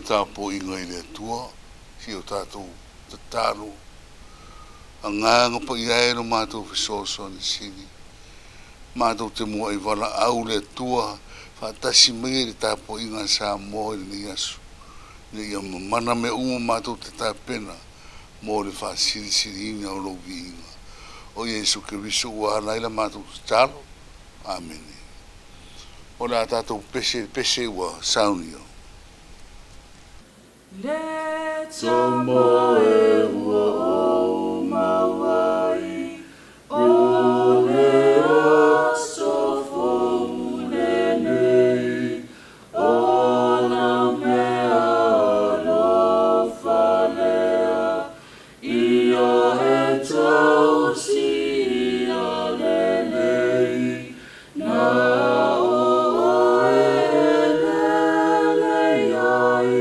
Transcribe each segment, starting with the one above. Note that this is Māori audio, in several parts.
tapo inga i le tua, si o tātou tataro, a nganga pa ia no mātou fisoso ni sini, mātou te mua i wala au le tua, whaatasi mei le tapo inga sa moe ni asu, le ia mana me umo mātou te tāpena, mo le whaasiri siri inga o lovi inga. O Yesu Keriso ua laila mātou talo, amen. O la tātou pese ua saunio. Le tomo e ua o mawai, o le aso fo unenei, o na mea lo falea, ia e tau si a lelei, na o e lelei ai,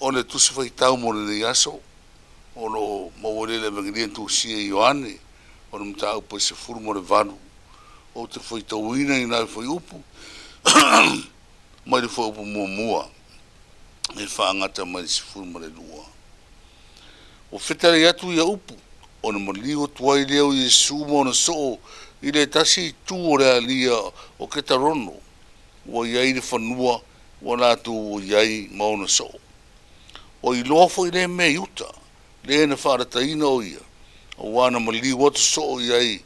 o le tusi faitau mo le aso o lo mawalele mangilia tu sia Ioane o le mtau pa se furu mo le vanu o te faitau ina ina foi upu mai le foi upu mua e whaangata mai se furu mo le lua o whetare atu ia upu o na malio tuai leo Yesu mo na so i le tasi tu o le alia o ke tarono o iai le whanua o la tu o iai mauna so o i lofo i le me yuta, le na whaarataina o ia, o wana mali watu so iai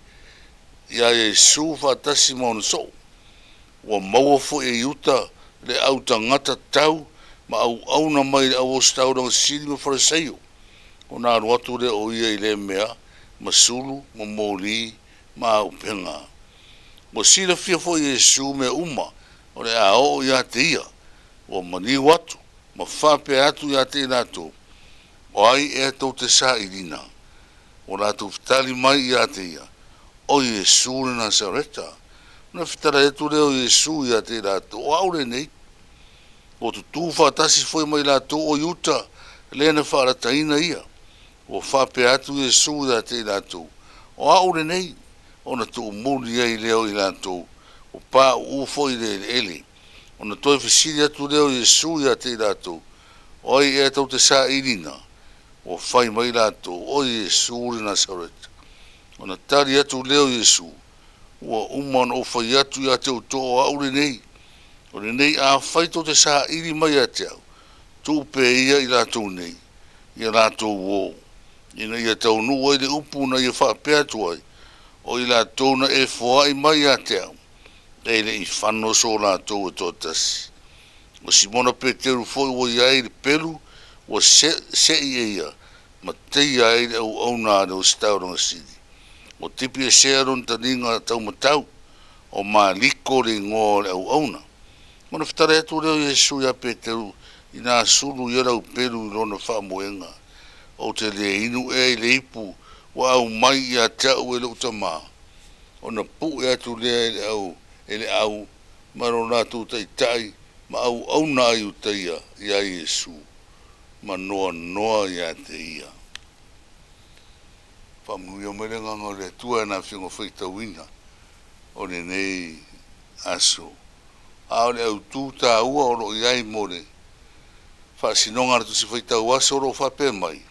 Yesu whaatasi mauna so, o maua fo e yuta le au tangata tau, ma au na mai au o stau na siri ma wharaseio, o nā ruatu le o ia i le mea, ma sulu, ma moli, ma au penga. O sira fia fo Yesu me uma, o le a o ia te ia, o mani watu, ma whape atu ia te nato, o ai e tau te sa i lina, o nato fitali mai ia te ia, o Yesu le Nazareta, na fitara etu leo Yesu ia te nato, o aure nei, o tu tu whaatasi foi mai la tō o iuta, lena whaarataina ia, o whape atu Iesu da te la tō. O aure nei, o na tō mōri ai leo i la tō, o pā u foi le ele, o na toi whisiri atu leo Iesu da te la tō, o ai e tau te sa irina, o whai mai la tō, o Iesu le Nasaret, o na tari atu leo Iesu, o uman o whai atu ia te o tō o aure nei, o le nei a whai tau te sa iri mai a te au, tō pe ia i la tō nei, i la tō wō, ina ia tau nu ai le upu na ia whapea tuai, o i la tō na e whoai mai a te au, e le i whano so la tō e tō tasi. O Simona Peteru foi o iai le pelu, o se i eia, ma te iai le au au nā le o stauranga sidi. O tipi e searon taninga tau matau, o ma liko le ngō le au au na. Mana whetare atu leo Iesu ia Peteru, i nā suru i rau pelu i lona whamoenga, o te le inu e le ipu, wa au mai i a tau e lo tamā. O na pu e atu lea e le au, maro nā tu tai tai, ma au na ai utaia i a Iesu, ma noa noa i a te ia. Whamui o mere nganga le tua na whingo whaitawina, o le nei aso. Ao le au tū tā ua o lo i ai more, whaasinonga ratu si whaitau aso o lo whape mai,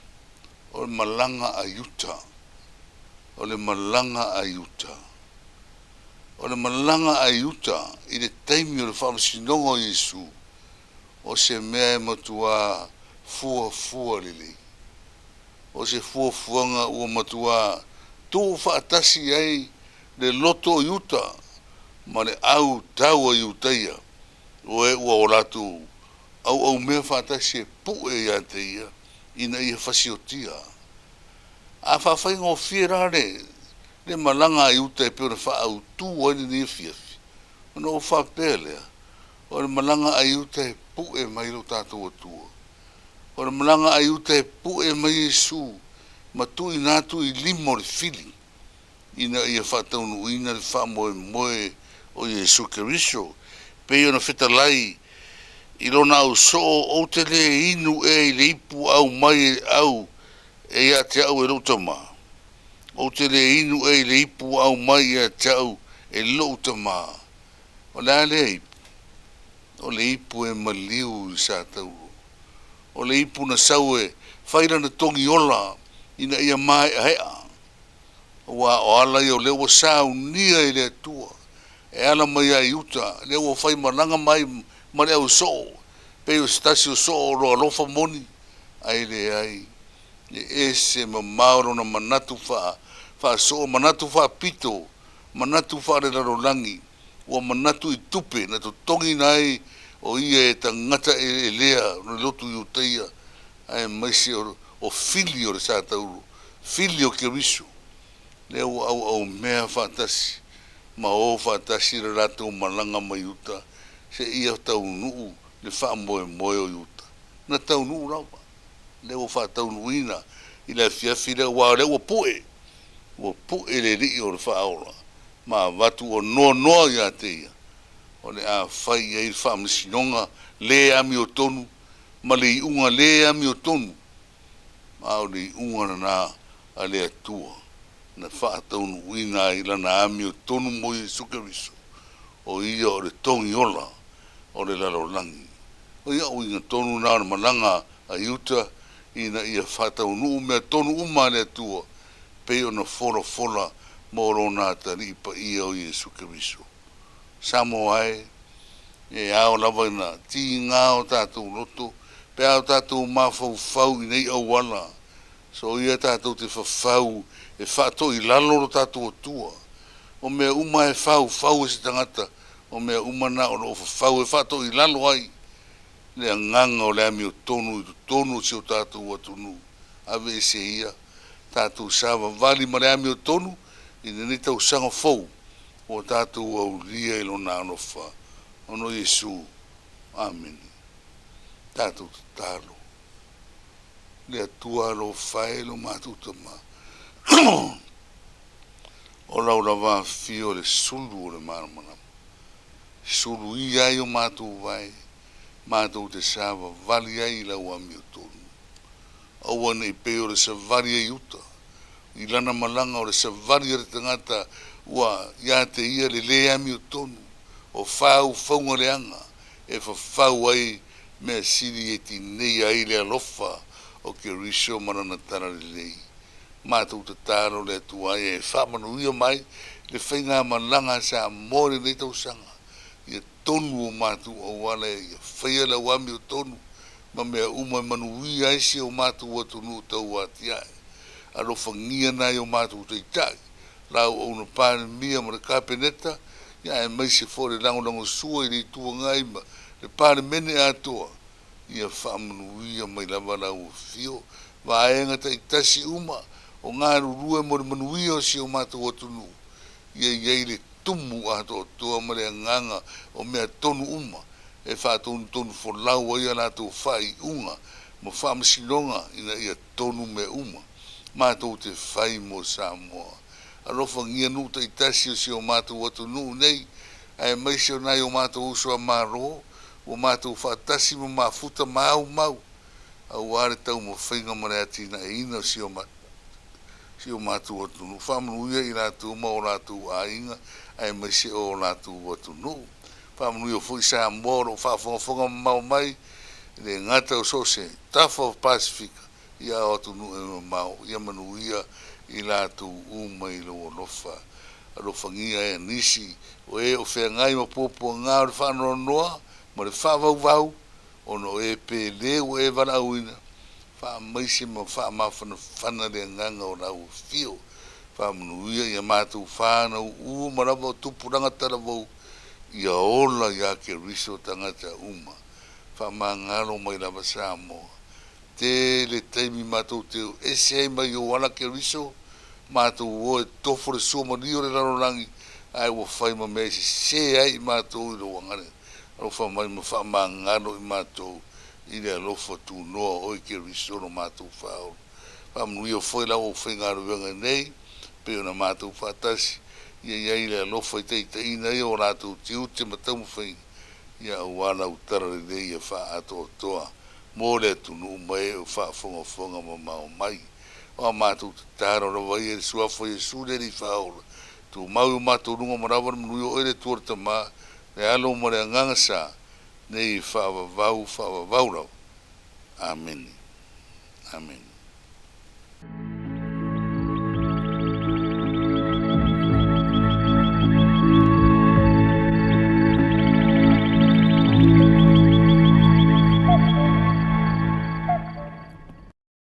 o le malanga a yuta, o le malanga a yuta. O le malanga a yuta, i le taimi o le whaasinonga o Iesu, o se mea e matua fua lili. O se fuanga ua matua tō whaatasi ai le loto o yuta, ma le au tau a yutaia, o e ua o ratu, au mea whaatasi e pu e ia te ia, ina ia whasiotia. A whawhainga o whiera le malanga a yuta e peo na whaau tū ai ni fiafi. Ono o whapelea, o le malanga a yuta e pu e mai lo tātou atua. O le malanga a yuta e pu e mai Iesu, ma tu i nātu i limo le fili. Ina ia whataunu ina le whamoe moe o Iesu Keriso. Peo na whetalai, i lona au so o te le inu e i le ipu au mai au, e ia te au e lotama. O te le inu e i le ipu au mai e te au e lotama. O le ale ipu. O le ipu e maliu i sa tauro. O le ipu na sau e whaira na tongi ola ina ia mai a hea. O ala i o leo sau nia i le atua. E ala mai a iuta, leo whai mananga mai ma le au so. Peo stasi o so o roa lofa moni. Ai le ai. Le ese ma mauro na manatu wha so manatu wha pito. Manatu wha le larolangi. O manatu i tupe na to tongi nai o ia e tangata e lea no lotu i utaia ai maisi o filio le sa tauru filio Keriso leo au mea whaatasi ma o whaatasi le rato malanga mai uta se ia tau nuu le wha moe o uta na tau nuu rawa leo whaatau nuina i le fiafi leo wa leo o pue le ri o le wha aola ma watu o noa ia te ia o le a whai e i whaamisinonga le ami o tonu, ma le i unga le ami o tonu, ma o le i unga na a le atua, na whaataunu uina i lana ami o tonu mo Iesu Keriso, o ia o le tongi ola, o le lalolangi. O ia o inga tonu na o malanga a iuta, ina ia whaataunu mea tonu uma le atua, peo na fola mo rona tari pa ia o Iesu Keriso. Samo ai, e ao lava ina, ti ngā o tātou loto, pe ao tātou mawhau i nei au wala. So ia tātou te whawhau, e whātou i laloro tātou atua. O mea uma e whau e se tangata, o mea uma na o whawhau e whātou i lalo ai. Lea nganga o le ami o tonu si o tātou atunu. Ave e se ia, tātou sawa vali ma le ami o tonu, i ne tau sanga fau. O tātou au lia i lona anofa. Ono Iesu. Amen. Tātou te tālo. Lea tua lo whae lo mātou tama. O lau rawa fio le sulu o le maramana. Sulu i ai o mātou vai. mātou te sāwa vali ai lau ami o tonu. Aua nei peo le sa vali ai uta. I lana malanga o le sa vali re tangata ua ia te ia le ami o tonu. O whau whaunga leanga e whau ai mea siri e ti nei ai le alofa o ke riso marana tara le lei. Mātou te tāro le tuai e whamanu ia mai le whainga malanga sa mōre nei tau sanga. Ia tonu o mātou o wale ia whaia la wami o tonu ma mea umai manuia aisi o mātou o tonu tau atiae. Aro whangia nai o mātou te itai. Lau o na pāne mia ma le kāpeneta ia e maise fōre lango sua i rei tua ngai ma le pāne mene atoa. Ia whamanuia mai lava lau o fio wa aenga ta itasi uma o ngā rurua mo le manuia o si o mātou o tonu. Ia iei le tumu ato o toa ma le nganga o mea tonu uma e whātonu wholau ai ana tō whai unga mo whamasilonga ina ia tonu me uma mātou te whai mo Samoa. Arofa ngia nuta itasi o si o mātou o tonu nei ai maise o nai o mātou usua maro o mātou whātasi mo mafuta mau au are tau mo whainga mare atina e ina si o mātou o tunu. Whamanuia i rātou ma o rātou a inga ai maise o rātou o tunu. Whamanuia o fui sa moro whaafonga mau mai le ngata o sose Tafa of Pacifica ia o tunu e mau ia manuia i rātou uma i lo lofa. Alo whangia e nisi o e o whengai ma popo ngā o le whanonoa ma le whavau ono e pe leo e varauina fa maise ma fa ma fana le nganga o rau fio fa manuia ia mātou whāna u marava o tupuranga taravau ia ola ia ke riso tangata uma fa ma ngaro mai lava Samoa te le taimi mātou teo ese ai mai o wala ke riso mātou o e tofo le soma rio le larorangi ai o whai ma mea se ai mātou i lo wangare alofa mai ma wha ma ngaro i mātou i le alofa tu noa oi ke risoro mātou whao. Whamnui o whai lau o whai ngaro wenga nei, pe o na mātou whatasi, ia i le alofa i teita ina i o rātou tiu te matamu whai, ia o wana utara le nei a wha ato o toa, mō le tunu mai o wha whonga ma mao mai. O mātou te tāra o rawa i e suafo i e sūreri whao, tu mau o mātou runga marawa mnui o ere tuarta mā, le alo mo le nganga sa nei whaavavau rau. Amen. Amen.